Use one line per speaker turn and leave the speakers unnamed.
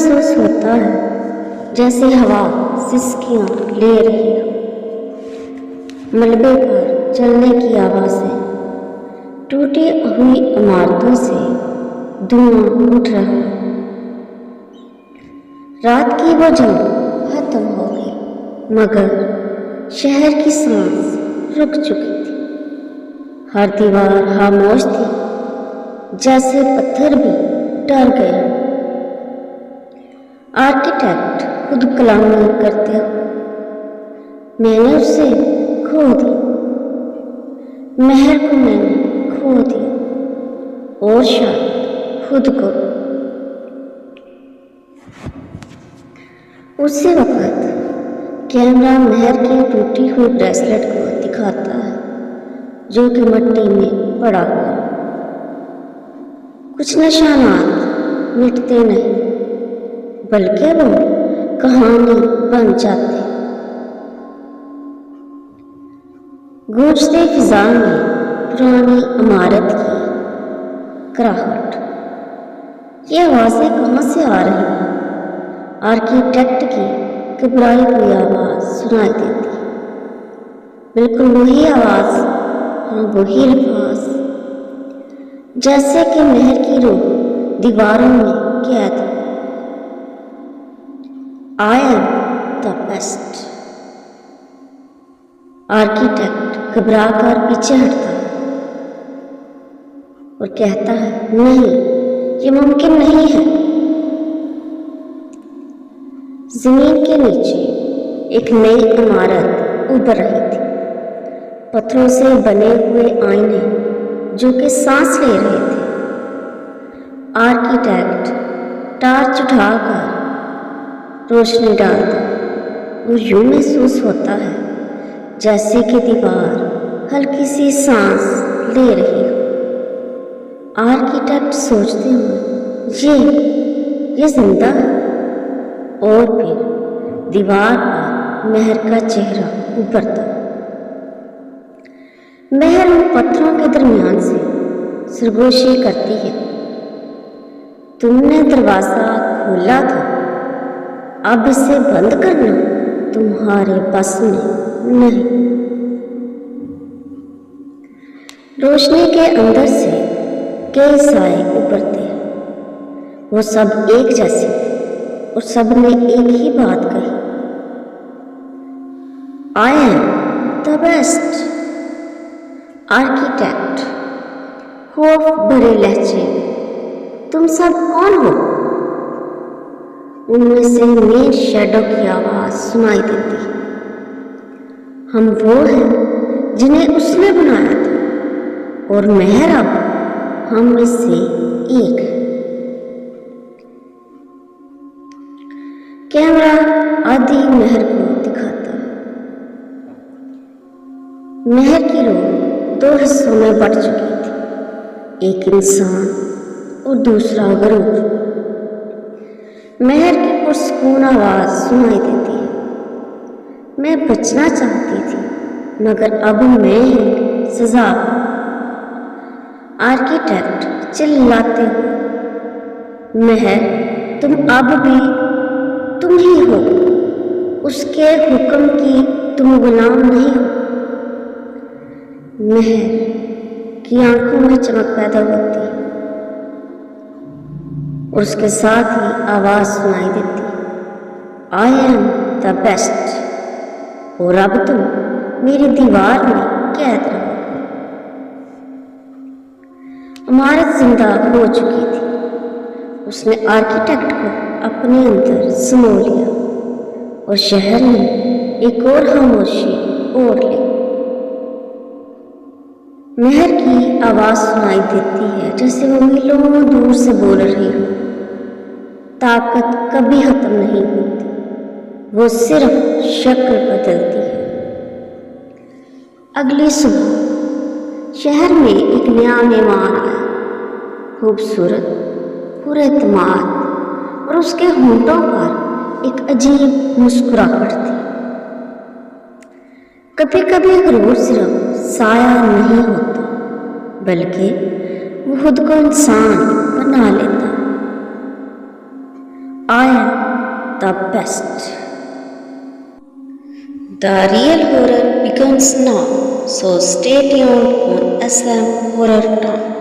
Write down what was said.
महसूस होता है जैसे हवा सिसकियां ले रही हो। मलबे पर चलने की आवाज़ें, टूटी हुई इमारतों से धुआं उठ रहा है। रात की वो जंग खत्म हो गई, मगर शहर की सांस रुक चुकी थी। हर दीवार खामोश थी, जैसे पत्थर भी डर गए। आर्किटेक्ट खुद कलामी करते हुए मैंने उसे खो दिया, महर को मैंने खो दिया और शायद खुद को। उसी वक्त कैमरा महर की टूटी हुई ब्रेसलेट को दिखाता है, जो कि मिट्टी में पड़ा हुआ। कुछ निशानात मिटते नहीं, बल्कि वो कहानी बन जाती। गूंजती फिजा में पुरानी इमारत की कराहट। ये आवाज़ें कहाँ से आ रही हैं? आर्किटेक्ट की घबराई हुई आवाज़ सुनाई देती। बिल्कुल वही आवाज़, हाँ वही अल्फाज, जैसे कि महर की रूह दीवारों में कैद हो। I am the best। Architect घबराकर पीछे हटता है और कहता है, नहीं, ये मुमकिन नहीं है। जमीन के नीचे एक नई इमारत उभर रही थी, पत्थरों से बने हुए आईने जो कि सांस ले रहे थे। आर्किटेक्ट टार्च उठाकर रोशनी डालता और यूं महसूस होता है जैसे कि दीवार हल्की सी सांस ले रही हो। आर्किटेक्ट सोचते हुए, ये जिंदा है। और फिर दीवार पर महर का चेहरा उभरता। महर उन पत्थरों के दरमियान से सरगोशी करती है, तुमने दरवाजा खोला था, अब इसे बंद करना तुम्हारे बस में नहीं। रोशनी के अंदर से कई साए उभरते हैं, वो सब एक जैसे थे और सब ने एक ही बात कही, I am the best। Architect खौफ भरे लहजे, तुम सब कौन हो? उनमें से मेन शैडो की आवाज सुनाई देती है, हम वो हैं जिन्हें उसने बनाया था और महर अब हम में से एक है। कैमरा आदि महर को दिखाता है। महर की रूह दो हिस्सों में बट चुकी थी, एक इंसान और दूसरा गरूर। महर की पुरसकून आवाज सुनाई देती है, मैं बचना चाहती थी मगर अब मैं ही सजा। आर्किटेक्ट चिल्लाते हुए, महर तुम अब भी तुम ही हो, उसके हुक्म की तुम गुलाम नहीं हो। महर की आंखों में चमक पैदा होती है और उसके साथ ही आवाज सुनाई देती, I am the best। और अब तुम मेरी दीवार में कैद रहोगे। इमारत जिंदा हो चुकी थी, उसने आर्किटेक्ट को अपने अंदर समो लिया और शहर ने एक और खामोशी ओढ़ ली। महर की आवाज सुनाई देती है जैसे वो मीलों दूर से बोल रही हो, ताकत कभी खत्म नहीं होती, वो सिर्फ शक्ल बदलती है। अगली सुबह शहर में एक नया मेहमान आया, खूबसूरत, पुरएतमाद, और उसके होंठों पर एक अजीब मुस्कुराहट थी। कभी कभी गरूर सिर्फ साया नहीं होता, बल्कि वो खुद को इंसान बना लेता। I am the best. The real horror begins now, so stay tuned on SM Horror Town.